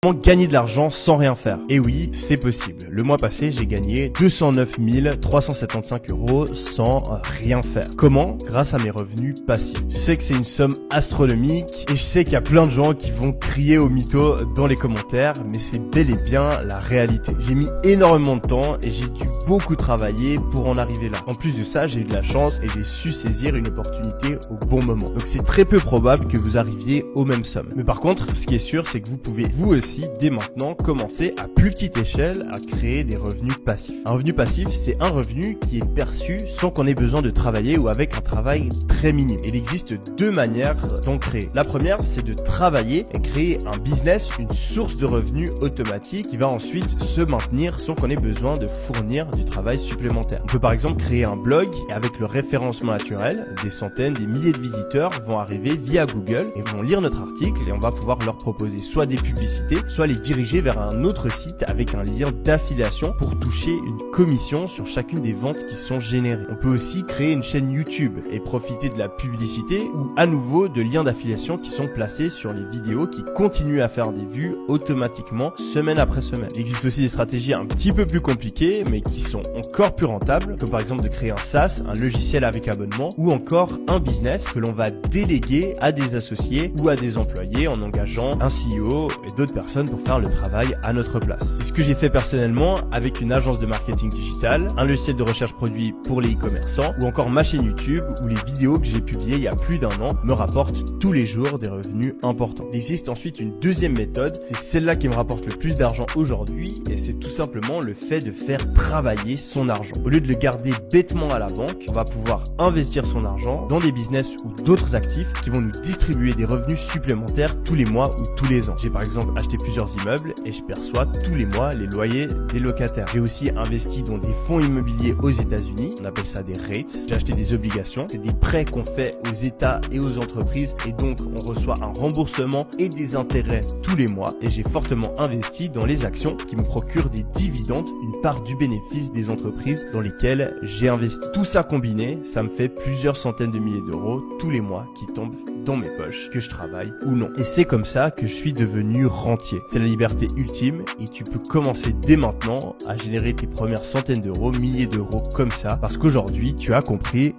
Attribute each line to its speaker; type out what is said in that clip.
Speaker 1: Comment gagner de l'argent sans rien faire? Et oui, c'est possible. Le mois passé, j'ai gagné 209 375 € sans rien faire. Comment? Grâce à mes revenus passifs. Je sais que c'est une somme astronomique et je sais qu'il y a plein de gens qui vont crier au mytho dans les commentaires, mais c'est bel et bien la réalité. J'ai mis énormément de temps et j'ai dû beaucoup travailler pour en arriver là. En plus de ça, j'ai eu de la chance et j'ai su saisir une opportunité au bon moment. Donc c'est très peu probable que vous arriviez aux mêmes sommes. Mais par contre, ce qui est sûr, c'est que vous pouvez vous aussi dès maintenant commencer à plus petite échelle à créer des revenus passifs. Un revenu passif, c'est un revenu qui est perçu sans qu'on ait besoin de travailler ou avec un travail très minime. Il existe deux manières d'en créer. La première, c'est de travailler et créer un business, une source de revenus automatique qui va ensuite se maintenir sans qu'on ait besoin de fournir du travail supplémentaire. On peut par exemple créer un blog et avec le référencement naturel, des centaines, des milliers de visiteurs vont arriver via Google et vont lire notre article et on va pouvoir leur proposer soit des publicités, soit les diriger vers un autre site avec un lien d'affiliation pour toucher une commission sur chacune des ventes qui sont générées. On peut aussi créer une chaîne YouTube et profiter de la publicité ou à nouveau de liens d'affiliation qui sont placés sur les vidéos qui continuent à faire des vues automatiquement semaine après semaine. Il existe aussi des stratégies un petit peu plus compliquées mais qui sont encore plus rentables, comme par exemple de créer un SaaS, un logiciel avec abonnement ou encore un business que l'on va déléguer à des associés ou à des employés en engageant un CEO et d'autres personnes pour faire le travail à notre place. C'est ce que j'ai fait personnellement avec une agence de marketing digital, un logiciel de recherche produit pour les e-commerçants ou encore ma chaîne YouTube où les vidéos que j'ai publiées il y a plus d'un an me rapportent tous les jours des revenus importants. Il existe ensuite une deuxième méthode, c'est celle-là qui me rapporte le plus d'argent aujourd'hui et c'est tout simplement le fait de faire travailler son argent. Au lieu de le garder bêtement à la banque, on va pouvoir investir son argent dans des business ou d'autres actifs qui vont nous distribuer des revenus supplémentaires tous les mois ou tous les ans. J'ai par exemple acheté plusieurs immeubles et je perçois tous les mois les loyers des locataires. J'ai aussi investi dans des fonds immobiliers aux États-Unis, on appelle ça des REITs. J'ai acheté des obligations, c'est des prêts qu'on fait aux États et aux entreprises et donc on reçoit un remboursement et des intérêts tous les mois. Et j'ai fortement investi dans les actions qui me procurent des dividendes, une part du bénéfice des entreprises dans lesquelles j'ai investi. Tout ça combiné, ça me fait plusieurs centaines de milliers d'euros tous les mois qui tombent dans mes poches, que je travaille ou non. Et c'est comme ça que je suis devenu rentier. C'est la liberté ultime et tu peux commencer dès maintenant à générer tes premières centaines d'euros, milliers d'euros comme ça, parce qu'aujourd'hui tu as compris